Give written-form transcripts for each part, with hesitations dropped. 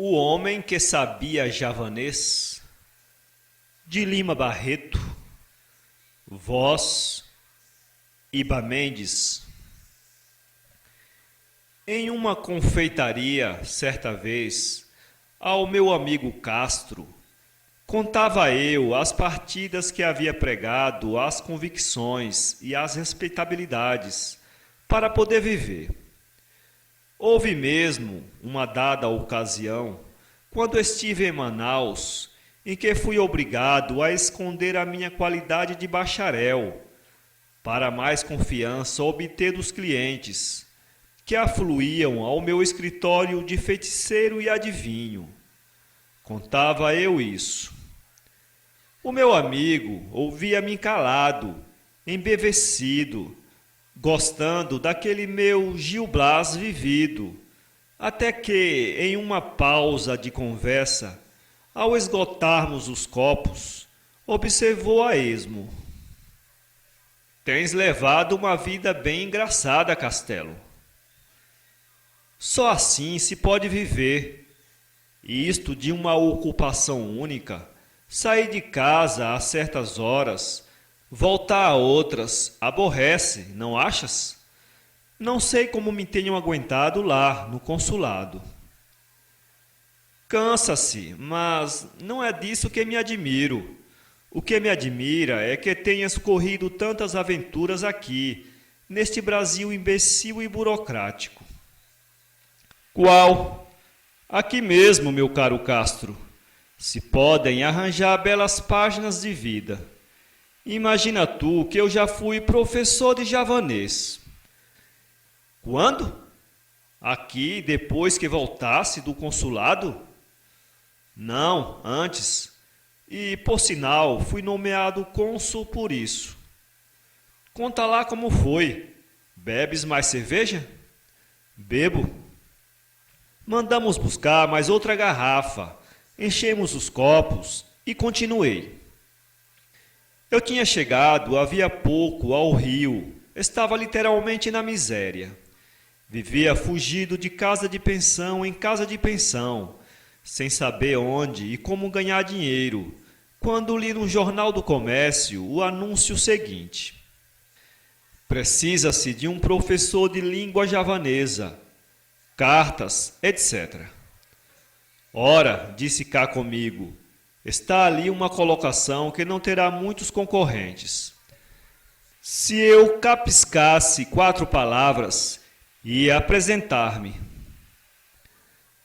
O Homem que Sabia Javanês, de Lima Barreto, voz Iba Mendes. Em uma confeitaria, certa vez, ao meu amigo Castro, contava eu as partidas que havia pregado, as convicções e as respeitabilidades para poder viver. Houve mesmo uma dada ocasião, quando estive em Manaus, em que fui obrigado a esconder a minha qualidade de bacharel, para mais confiança obter dos clientes, que afluíam ao meu escritório de feiticeiro e adivinho. Contava eu isso. O meu amigo ouvia-me calado, embevecido, gostando daquele meu Gil Blas vivido, até que, em uma pausa de conversa, ao esgotarmos os copos, observou a esmo: "Tens levado uma vida bem engraçada, Castelo. Só assim se pode viver. Isto de uma ocupação única, sair de casa a certas horas, voltar a outras, aborrece, não achas? Não sei como me tenham aguentado lá, no consulado. Cansa-se, mas não é disso que me admiro. O que me admira é que tenhas corrido tantas aventuras aqui, neste Brasil imbecil e burocrático." "Qual? Aqui mesmo, meu caro Castro, se podem arranjar belas páginas de vida. Imagina tu que eu já fui professor de javanês." "Quando? Aqui, depois que voltasse do consulado?" "Não, antes. E, por sinal, fui nomeado cônsul por isso." "Conta lá como foi. Bebes mais cerveja?" "Bebo." Mandamos buscar mais outra garrafa, enchemos os copos e continuei. Eu tinha chegado havia pouco ao Rio, estava literalmente na miséria. Vivia fugido de casa de pensão em casa de pensão, sem saber onde e como ganhar dinheiro, quando li no Jornal do Comércio o anúncio seguinte: "Precisa-se de um professor de língua javanesa, cartas, etc." "Ora," disse cá comigo, "está ali uma colocação que não terá muitos concorrentes. Se eu capiscasse 4 palavras, ia apresentar-me."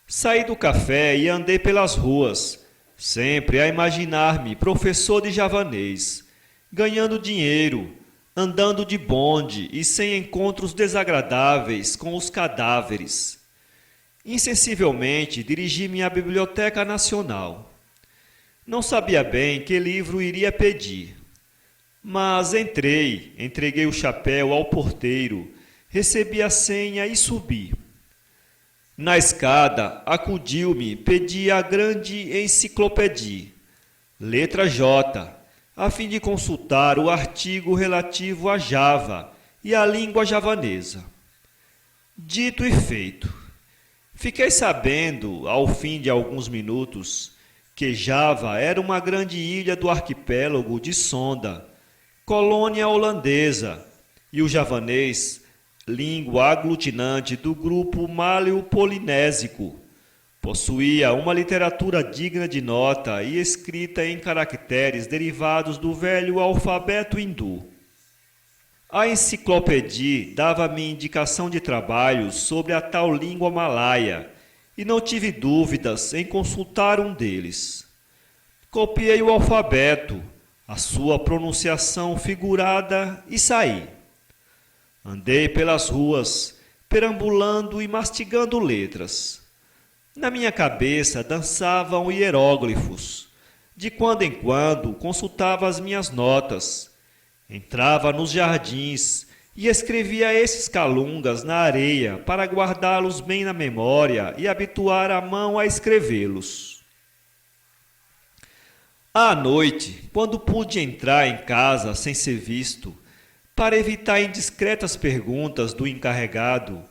Saí do café e andei pelas ruas, sempre a imaginar-me professor de javanês, ganhando dinheiro, andando de bonde e sem encontros desagradáveis com os cadáveres. Insensivelmente dirigi-me à Biblioteca Nacional. Não sabia bem que livro iria pedir, mas entrei, entreguei o chapéu ao porteiro, recebi a senha e subi. Na escada, acudiu-me, pedi a grande enciclopédia, letra J, a fim de consultar o artigo relativo a Java e à língua javanesa. Dito e feito. Fiquei sabendo, ao fim de alguns minutos, que Java era uma grande ilha do arquipélago de Sonda, colônia holandesa, e o javanês, língua aglutinante do grupo malio-polinésico, possuía uma literatura digna de nota e escrita em caracteres derivados do velho alfabeto hindu. A enciclopédia dava-me indicação de trabalhos sobre a tal língua malaia, e não tive dúvidas em consultar um deles. Copiei o alfabeto, a sua pronunciação figurada e saí. Andei pelas ruas, perambulando e mastigando letras. Na minha cabeça dançavam hieróglifos. De quando em quando consultava as minhas notas. Entrava nos jardins e escrevia esses calungas na areia para guardá-los bem na memória e habituar a mão a escrevê-los. À noite, quando pude entrar em casa sem ser visto, para evitar indiscretas perguntas do encarregado,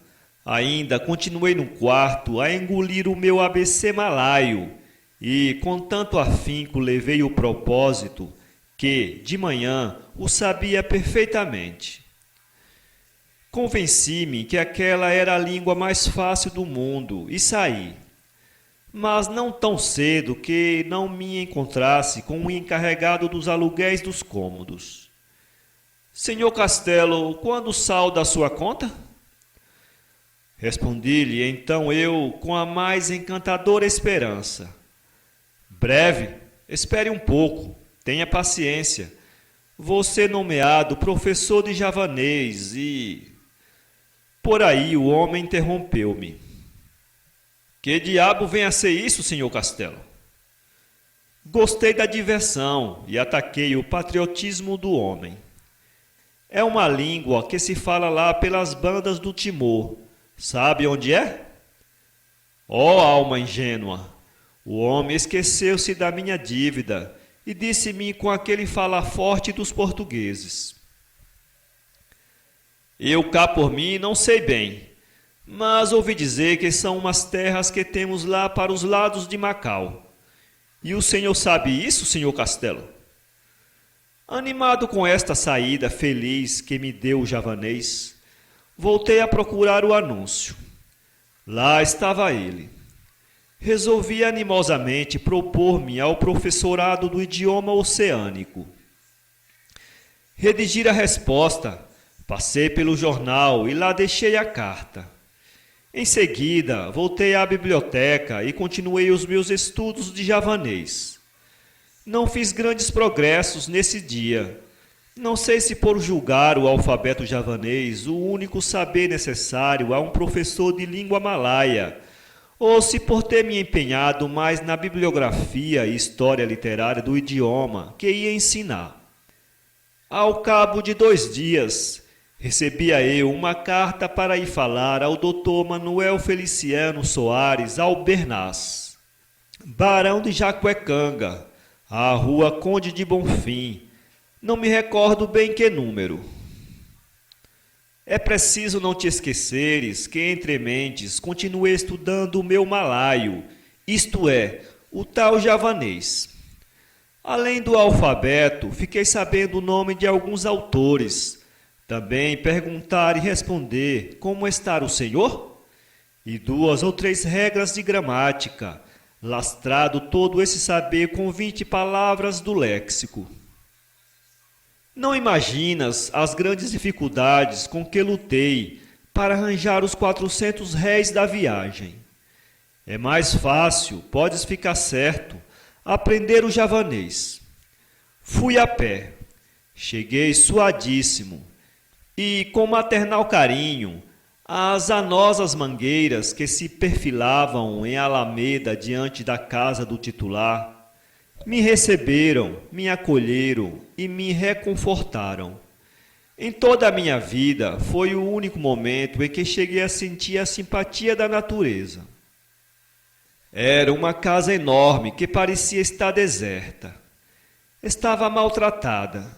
Ainda continuei no quarto a engolir o meu ABC malaio e, com tanto afinco, levei o propósito que, de manhã, o sabia perfeitamente. Convenci-me que aquela era a língua mais fácil do mundo e saí, mas não tão cedo que não me encontrasse com o encarregado dos aluguéis dos cômodos. Senhor Castelo, quando salda a sua conta? Respondi-lhe então eu com a mais encantadora esperança. Breve, espere um pouco, tenha paciência. Vou ser nomeado professor de javanês e... Por aí o homem interrompeu-me. Que diabo vem a ser isso, senhor Castelo? Gostei da diversão e ataquei o patriotismo do homem. É uma língua que se fala lá pelas bandas do Timor. Sabe onde é? Ó alma ingênua! O homem esqueceu-se da minha dívida e disse-me com aquele falar forte dos portugueses. Eu cá por mim não sei bem, mas ouvi dizer que são umas terras que temos lá para os lados de Macau. E o senhor sabe isso, senhor Castelo? Animado com esta saída feliz que me deu o javanês, voltei a procurar o anúncio. Lá estava ele. Resolvi animosamente propor-me ao professorado do idioma oceânico. Redigi a resposta, passei pelo jornal e lá deixei a carta. Em seguida, voltei à biblioteca e continuei os meus estudos de javanês. Não fiz grandes progressos nesse dia. Não sei se por julgar o alfabeto javanês o único saber necessário a um professor de língua malaia, ou se por ter me empenhado mais na bibliografia e história literária do idioma que ia ensinar. Ao cabo de 2 dias, recebia eu uma carta para ir falar ao Dr. Manuel Feliciano Soares Albernaz, barão de Jacuecanga, à rua Conde de Bonfim. Não me recordo bem que número. É preciso não te esqueceres que, entre mentes, continuei estudando o meu malaio, isto é, o tal javanês. Além do alfabeto, fiquei sabendo o nome de alguns autores. Também perguntar e responder como está o senhor? E 2 ou 3 regras de gramática, lastrado todo esse saber com 20 palavras do léxico. Não imaginas as grandes dificuldades com que lutei para arranjar os 400 réis da viagem. É mais fácil, podes ficar certo, aprender o javanês. Fui a pé, cheguei suadíssimo e, com maternal carinho, as anosas mangueiras que se perfilavam em alameda diante da casa do titular me receberam, me acolheram e me reconfortaram. Em toda a minha vida, foi o único momento em que cheguei a sentir a simpatia da natureza. Era uma casa enorme que parecia estar deserta. Estava maltratada,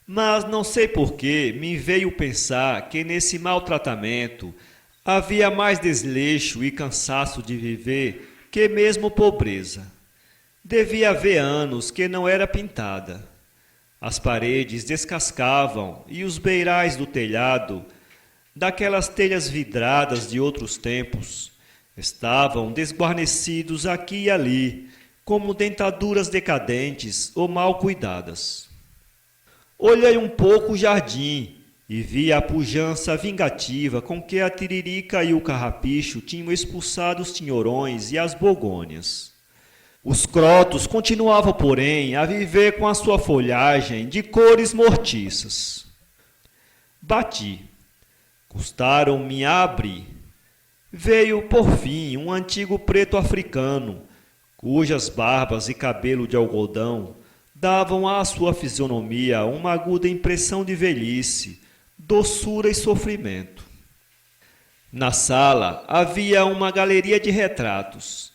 mas não sei por que me veio pensar que nesse maltratamento havia mais desleixo e cansaço de viver que mesmo pobreza. Devia haver anos que não era pintada. As paredes descascavam e os beirais do telhado, daquelas telhas vidradas de outros tempos, estavam desguarnecidos aqui e ali, como dentaduras decadentes ou mal cuidadas. Olhei um pouco o jardim e vi a pujança vingativa com que a tiririca e o carrapicho tinham expulsado os tinhorões e as begônias. Os crotos continuavam, porém, a viver com a sua folhagem de cores mortiças. Bati. Custaram-me a abrir. Veio, por fim, um antigo preto africano, cujas barbas e cabelo de algodão davam à sua fisionomia uma aguda impressão de velhice, doçura e sofrimento. Na sala havia uma galeria de retratos.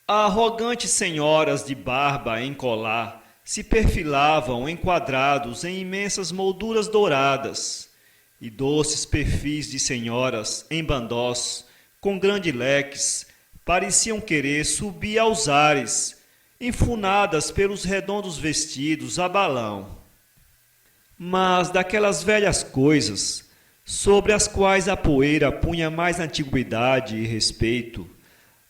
Arrogantes senhoras de barba em colar se perfilavam enquadrados em imensas molduras douradas, e doces perfis de senhoras em bandós, com grandes leques, pareciam querer subir aos ares, enfunadas pelos redondos vestidos a balão. Mas daquelas velhas coisas, sobre as quais a poeira punha mais antiguidade e respeito,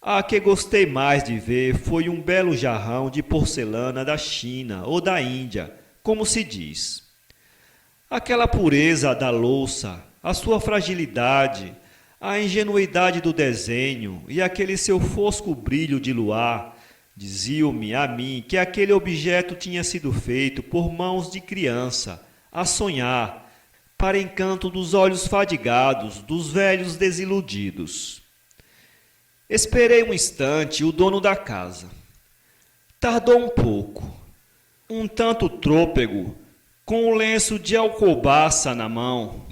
a que gostei mais de ver foi um belo jarrão de porcelana da China ou da Índia, como se diz. Aquela pureza da louça, a sua fragilidade, a ingenuidade do desenho e aquele seu fosco brilho de luar diziam-me a mim que aquele objeto tinha sido feito por mãos de criança, a sonhar, para encanto dos olhos fadigados dos velhos desiludidos. Esperei um instante o dono da casa. Tardou um pouco, um tanto trôpego, com o lenço de alcobaça na mão,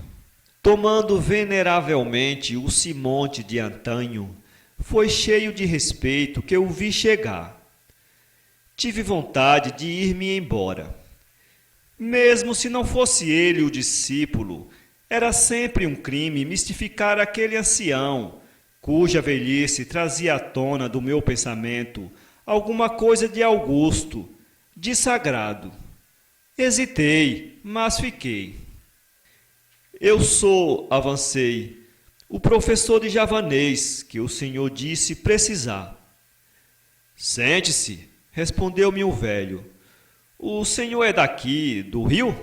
tomando veneravelmente o simonte de antanho, foi cheio de respeito que o vi chegar. Tive vontade de ir-me embora. Mesmo se não fosse ele o discípulo, era sempre um crime mistificar aquele ancião, cuja velhice trazia à tona do meu pensamento alguma coisa de augusto, de sagrado. Hesitei, mas fiquei. Eu sou, avancei, o professor de javanês que o senhor disse precisar. Sente-se, respondeu-me o velho. O senhor é daqui, do Rio?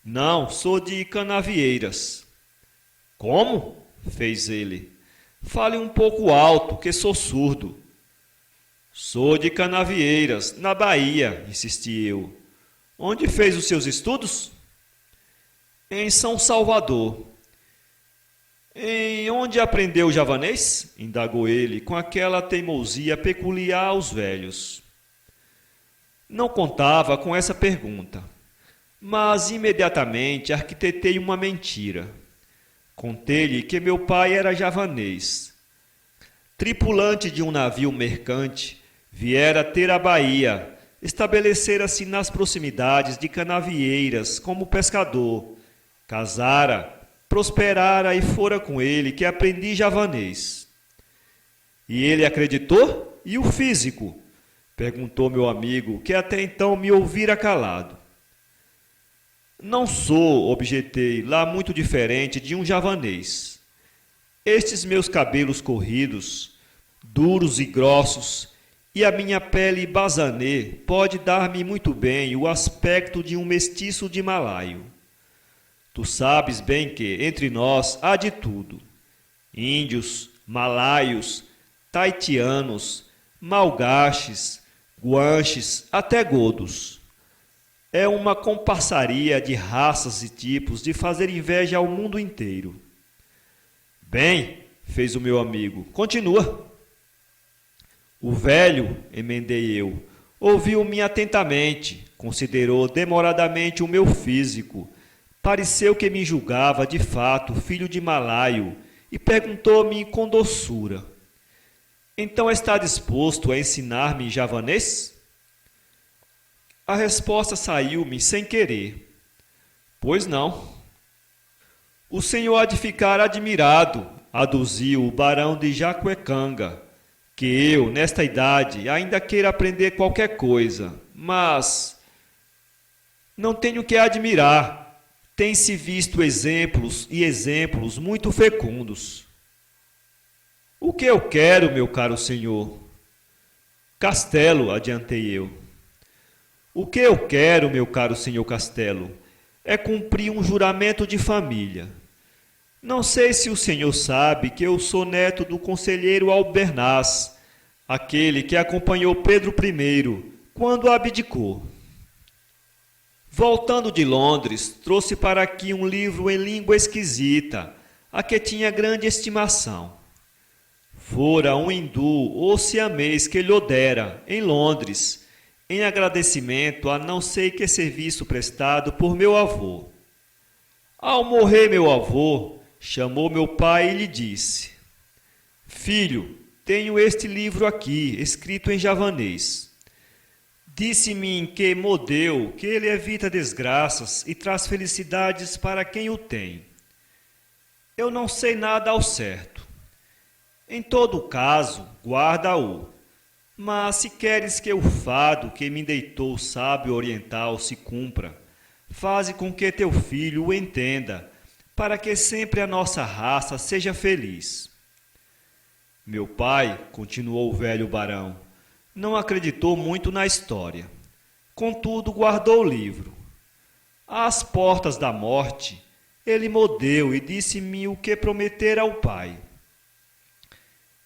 Não, sou de Canavieiras. Como? Fez ele. Fale um pouco alto, que sou surdo. Sou de Canavieiras, na Bahia, insisti eu. Onde fez os seus estudos? Em São Salvador. Em onde aprendeu javanês? Indagou ele, com aquela teimosia peculiar aos velhos. Não contava com essa pergunta, mas imediatamente arquitetei uma mentira. Contei-lhe que meu pai era javanês. Tripulante de um navio mercante, viera ter a Bahia, estabelecera-se nas proximidades de Canavieiras como pescador, casara, prosperara e fora com ele que aprendi javanês. E ele acreditou? E o físico? Perguntou meu amigo, que até então me ouvira calado. Não sou, objetei, lá muito diferente de um javanês. Estes meus cabelos corridos, duros e grossos, e a minha pele basanê pode dar-me muito bem o aspecto de um mestiço de malaio. Tu sabes bem que, entre nós, há de tudo. Índios, malaios, taitianos, malgaches, guanches, até godos. É uma comparsaria de raças e tipos de fazer inveja ao mundo inteiro. Bem, fez o meu amigo, continua. O velho, emendei eu, ouviu-me atentamente, considerou demoradamente o meu físico, pareceu que me julgava de fato filho de malaio e perguntou-me com doçura: então está disposto a ensinar-me javanês? A resposta saiu-me sem querer. Pois não. O senhor há de ficar admirado, aduziu o barão de Jacuecanga, que eu, nesta idade, ainda queira aprender qualquer coisa, mas não tenho que admirar. Tem-se visto exemplos e exemplos muito fecundos. O que eu quero, meu caro senhor? Castelo, adiantei eu. O que eu quero, meu caro senhor Castelo, é cumprir um juramento de família. Não sei se o senhor sabe que eu sou neto do conselheiro Albernaz, aquele que acompanhou Pedro I quando abdicou. Voltando de Londres, trouxe para aqui um livro em língua esquisita, a que tinha grande estimação. Fora um hindu ou siamês que lhe dera, em Londres, em agradecimento a não sei que serviço prestado por meu avô. Ao morrer meu avô, chamou meu pai e lhe disse: Filho, tenho este livro aqui, escrito em javanês. Disse-me que modeu que ele evita desgraças e traz felicidades para quem o tem. Eu não sei nada ao certo. Em todo caso, guarda-o. Mas se queres que o fado que me deitou o sábio oriental se cumpra, faze com que teu filho o entenda, para que sempre a nossa raça seja feliz. Meu pai, continuou o velho barão, não acreditou muito na história. Contudo, guardou o livro. Às portas da morte, ele modeu e disse-me o que prometera ao pai.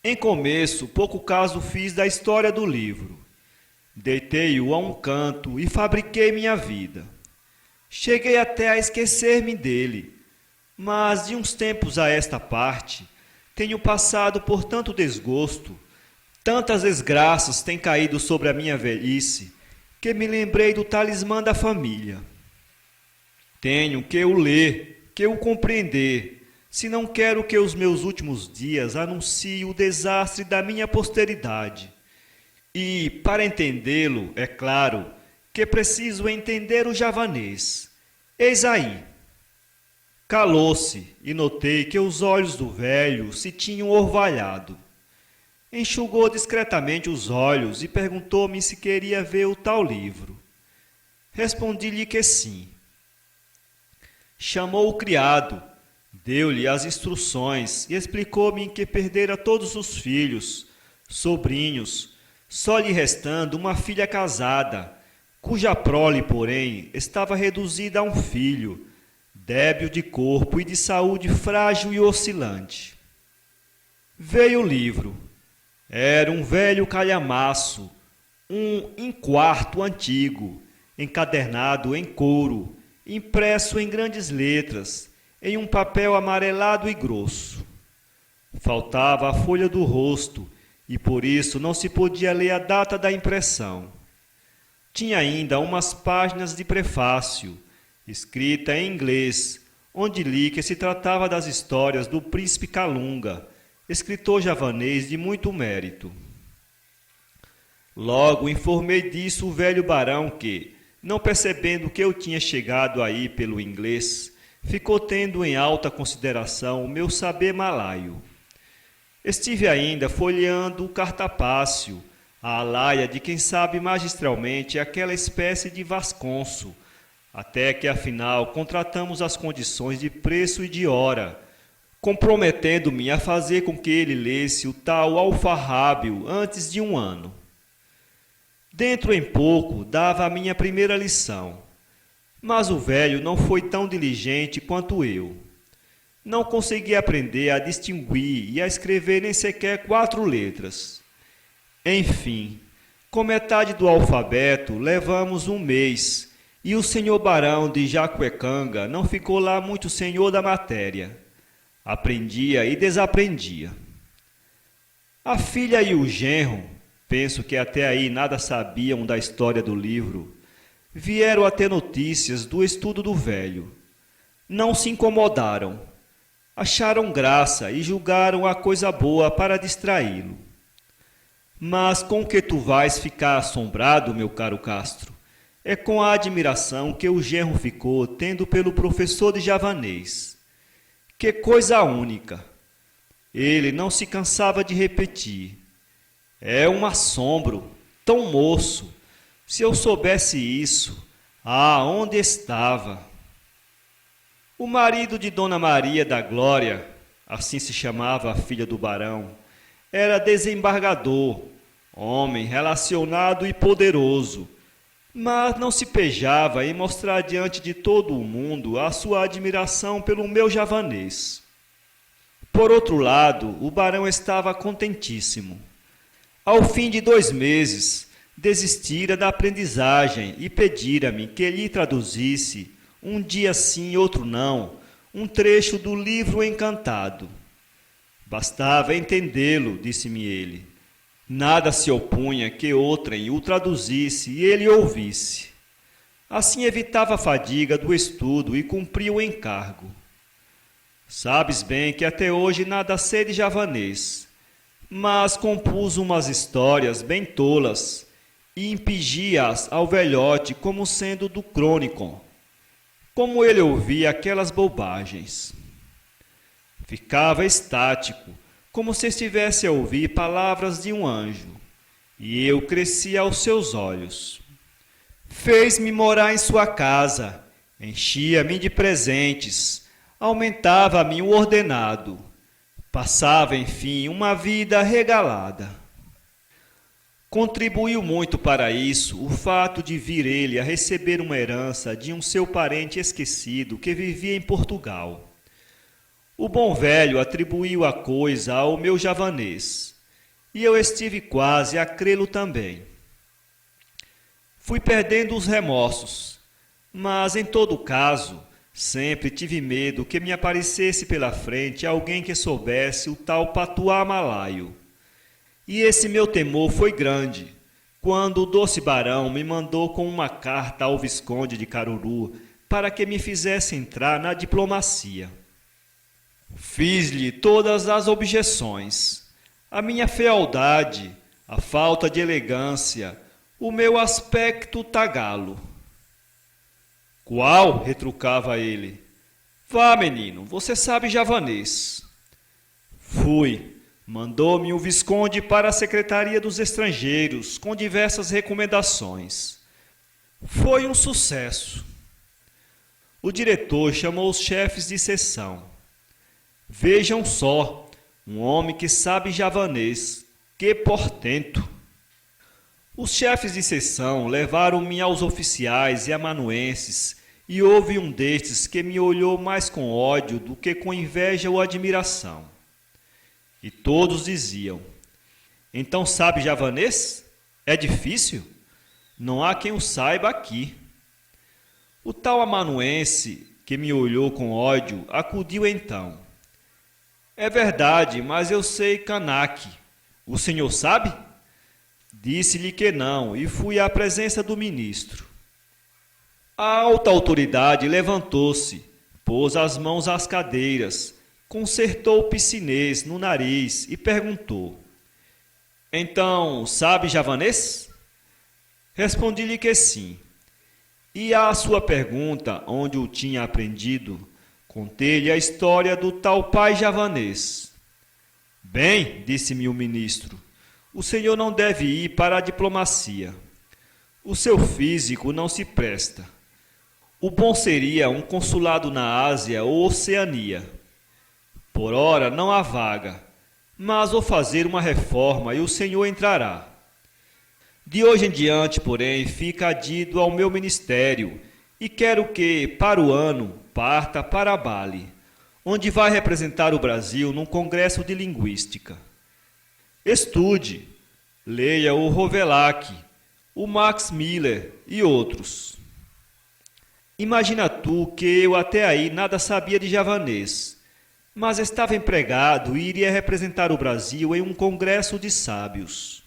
Em começo, pouco caso fiz da história do livro. Deitei-o a um canto e fabriquei minha vida. Cheguei até a esquecer-me dele, mas de uns tempos a esta parte, tenho passado por tanto desgosto, tantas desgraças têm caído sobre a minha velhice, que me lembrei do talismã da família. Tenho que o ler, que o compreender, se não quero que os meus últimos dias anunciem o desastre da minha posteridade. E, para entendê-lo, é claro, que preciso entender o javanês. Eis aí. Calou-se e notei que os olhos do velho se tinham orvalhado. Enxugou discretamente os olhos e perguntou-me se queria ver o tal livro. Respondi-lhe que sim. Chamou o criado, deu-lhe as instruções e explicou-me que perdera todos os filhos, sobrinhos, só lhe restando uma filha casada, cuja prole, porém, estava reduzida a um filho, débil de corpo e de saúde frágil e oscilante. Veio o livro. Era um velho calhamaço, um enquarto antigo, encadernado em couro, impresso em grandes letras, em um papel amarelado e grosso. Faltava a folha do rosto, e por isso não se podia ler a data da impressão. Tinha ainda umas páginas de prefácio, escrita em inglês, onde li que se tratava das histórias do príncipe Calunga, escritor javanês de muito mérito. Logo informei disso o velho barão que, não percebendo que eu tinha chegado aí pelo inglês, ficou tendo em alta consideração o meu saber malaio. Estive ainda folheando o cartapácio, a alaia de quem sabe magistralmente aquela espécie de vasconço, até que afinal contratamos as condições de preço e de hora, comprometendo-me a fazer com que ele lesse o tal alfarrábio antes de um ano. Dentro em pouco dava a minha primeira lição, mas o velho não foi tão diligente quanto eu. Não consegui aprender a distinguir e a escrever nem sequer 4 letras. Enfim, com metade do alfabeto levamos um mês, e o senhor barão de Jacuecanga não ficou lá muito senhor da matéria. Aprendia e desaprendia. A filha e o genro, penso que até aí nada sabiam da história do livro, vieram a ter notícias do estudo do velho. Não se incomodaram. Acharam graça e julgaram a coisa boa para distraí-lo. Mas com que tu vais ficar assombrado, meu caro Castro, é com a admiração que o genro ficou tendo pelo professor de javanês. Que coisa única! Ele não se cansava de repetir. É um assombro, tão moço. Se eu soubesse isso, onde estava? O marido de Dona Maria da Glória, assim se chamava a filha do barão, era desembargador, homem relacionado e poderoso, mas não se pejava em mostrar diante de todo o mundo a sua admiração pelo meu javanês. Por outro lado, o barão estava contentíssimo. Ao fim de 2 meses, desistira da aprendizagem e pedira-me que lhe traduzisse, um dia sim, outro não, um trecho do livro encantado. Bastava entendê-lo, disse-me ele. Nada se opunha que outrem o traduzisse e ele ouvisse. Assim evitava a fadiga do estudo e cumpria o encargo. Sabes bem que até hoje nada sei de javanês, mas compus umas histórias bem tolas e impingia-as ao velhote como sendo do Crônicon. Como ele ouvia aquelas bobagens, ficava estático, como se estivesse a ouvir palavras de um anjo, e eu crescia aos seus olhos. Fez-me morar em sua casa, enchia-me de presentes, aumentava-me o ordenado, passava, enfim, uma vida regalada. Contribuiu muito para isso o fato de vir ele a receber uma herança de um seu parente esquecido que vivia em Portugal. O bom velho atribuiu a coisa ao meu javanês, e eu estive quase a crê-lo também. Fui perdendo os remorsos, mas em todo caso, sempre tive medo que me aparecesse pela frente alguém que soubesse o tal patuá malaio. E esse meu temor foi grande, quando o doce barão me mandou com uma carta ao Visconde de Caruru para que me fizesse entrar na diplomacia. Fiz-lhe todas as objeções, a minha fealdade, a falta de elegância, o meu aspecto tagalo. Qual? Retrucava ele. Vá, menino, você sabe javanês. Fui. Mandou-me o Visconde para a Secretaria dos Estrangeiros, com diversas recomendações. Foi um sucesso. O diretor chamou os chefes de seção. Vejam só, um homem que sabe javanês, que portento! Os chefes de seção levaram-me aos oficiais e amanuenses, e houve um destes que me olhou mais com ódio do que com inveja ou admiração. E todos diziam, então sabe javanês? É difícil? Não há quem o saiba aqui. O tal amanuense, que me olhou com ódio, acudiu então. É verdade, mas eu sei Kanak. O senhor sabe? Disse-lhe que não, e fui à presença do ministro. A alta autoridade levantou-se, pôs as mãos às cadeiras, consertou o piscinês no nariz e perguntou, então, sabe javanês? Respondi-lhe que sim. E à sua pergunta, onde o tinha aprendido, contei-lhe a história do tal pai javanês. Bem, disse-me o ministro, o senhor não deve ir para a diplomacia. O seu físico não se presta. O bom seria um consulado na Ásia ou Oceania. Por ora não há vaga, mas vou fazer uma reforma e o senhor entrará. De hoje em diante, porém, fica adido ao meu ministério e quero que, para o ano, parta para Bali, onde vai representar o Brasil num congresso de linguística. Estude, leia o Rovelac, o Max Miller e outros. Imagina tu que eu até aí nada sabia de javanês, mas estava empregado e iria representar o Brasil em um congresso de sábios.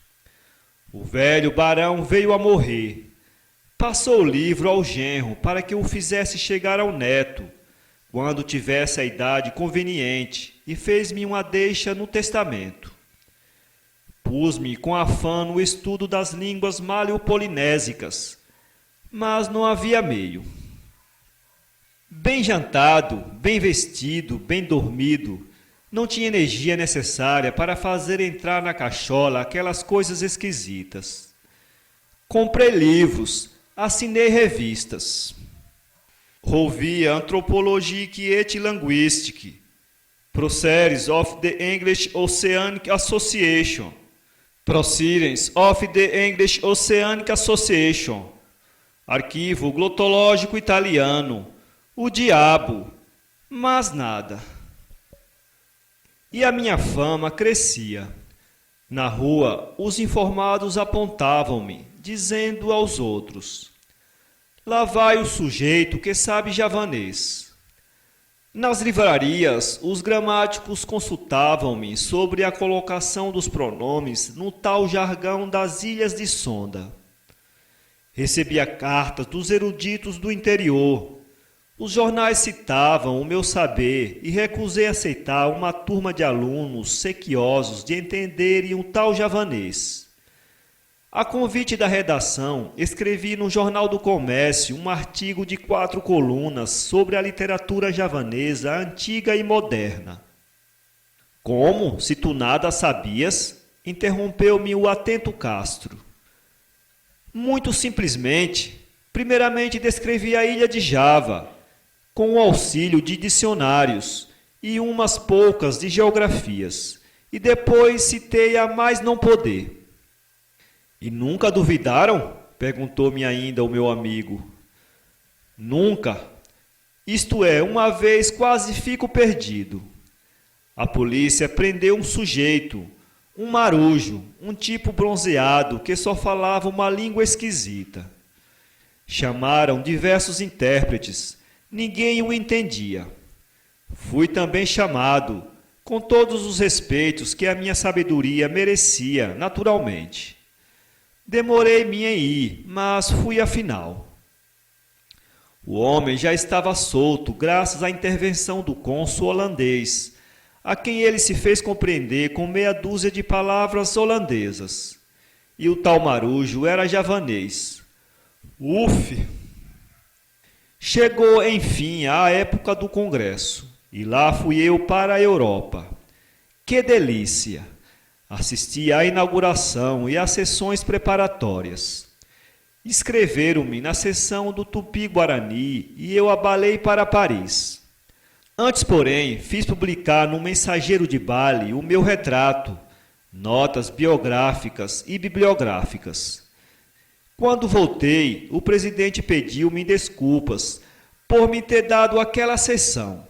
O velho barão veio a morrer. Passou o livro ao genro para que o fizesse chegar ao neto, quando tivesse a idade conveniente, e fez-me uma deixa no testamento. Pus-me com afã no estudo das línguas malio-polinésicas, mas não havia meio. Bem jantado, bem vestido, bem dormido, não tinha energia necessária para fazer entrar na cachola aquelas coisas esquisitas. Comprei livros, assinei revistas. Ouvi Anthropologique et Linguistique, Proceedings of the English Oceanic Association, Proceedings of the English Oceanic Association, Arquivo Glotológico Italiano, o diabo, mas nada. E a minha fama crescia. Na rua, os informados apontavam-me, dizendo aos outros, lá vai o sujeito que sabe javanês. Nas livrarias, os gramáticos consultavam-me sobre a colocação dos pronomes no tal jargão das ilhas de Sonda. Recebia cartas dos eruditos do interior. Os jornais citavam o meu saber e recusei aceitar uma turma de alunos sequiosos de entenderem o tal javanês. A convite da redação, escrevi no Jornal do Comércio um artigo de 4 colunas sobre a literatura javanesa antiga e moderna. Como, se tu nada sabias? Interrompeu-me o atento Castro. Muito simplesmente, primeiramente descrevi a ilha de Java, com o auxílio de dicionários e umas poucas de geografias, e depois citei a mais não poder. E nunca duvidaram? Perguntou-me ainda o meu amigo. Nunca. Isto é, uma vez quase fico perdido. A polícia prendeu um sujeito, um marujo, um tipo bronzeado que só falava uma língua esquisita. Chamaram diversos intérpretes, ninguém o entendia. Fui também chamado, com todos os respeitos que a minha sabedoria merecia, naturalmente. Demorei-me em ir, mas fui afinal. O homem já estava solto graças à intervenção do cônsul holandês, a quem ele se fez compreender com meia dúzia de palavras holandesas. E o tal marujo era javanês. Uf! Chegou, enfim, a época do congresso, e lá fui eu para a Europa. Que delícia! Assisti à inauguração e às sessões preparatórias. Escreveram-me na sessão do Tupi-Guarani e eu abalei para Paris. Antes, porém, fiz publicar no Mensageiro de Bali o meu retrato, notas biográficas e bibliográficas. Quando voltei, o presidente pediu-me desculpas por me ter dado aquela sessão.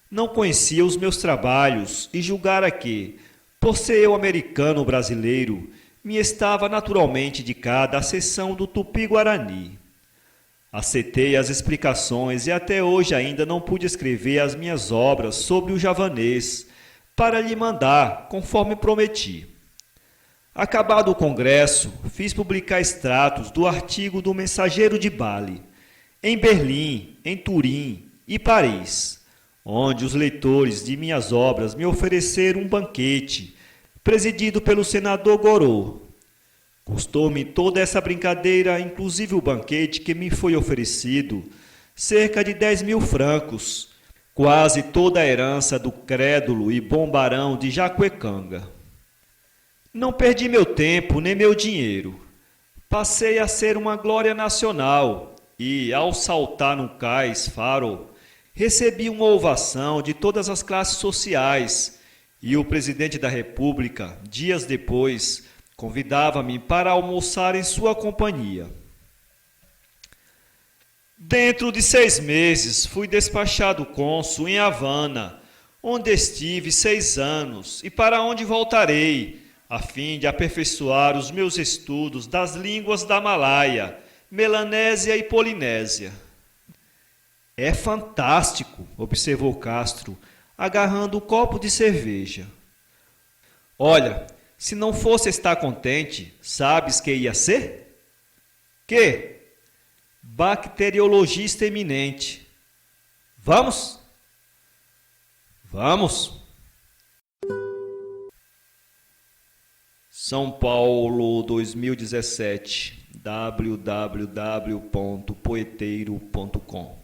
Não conhecia os meus trabalhos e julgara que, por ser eu americano brasileiro, me estava naturalmente indicada a sessão do Tupi-Guarani. Aceitei as explicações e até hoje ainda não pude escrever as minhas obras sobre o javanês, para lhe mandar, conforme prometi. Acabado o congresso, fiz publicar extratos do artigo do Mensageiro de Bali, em Berlim, em Turim e Paris, onde os leitores de minhas obras me ofereceram um banquete, presidido pelo senador Gouraud. Custou-me toda essa brincadeira, inclusive o banquete que me foi oferecido, cerca de 10.000 francos, quase toda a herança do crédulo e bom barão de Jacuecanga. Não perdi meu tempo nem meu dinheiro. Passei a ser uma glória nacional e, ao saltar no cais Faro, recebi uma ovação de todas as classes sociais e o presidente da República, dias depois, convidava-me para almoçar em sua companhia. Dentro de 6 meses, fui despachado cônsul em Havana, onde estive 6 anos e para onde voltarei, a fim de aperfeiçoar os meus estudos das línguas da Malaia, Melanésia e Polinésia. É fantástico, observou Castro, agarrando o copo de cerveja. Olha, se não fosse estar contente, sabes que ia ser? Que? Bacteriologista eminente. Vamos? Vamos. São Paulo 2017, www.poeteiro.com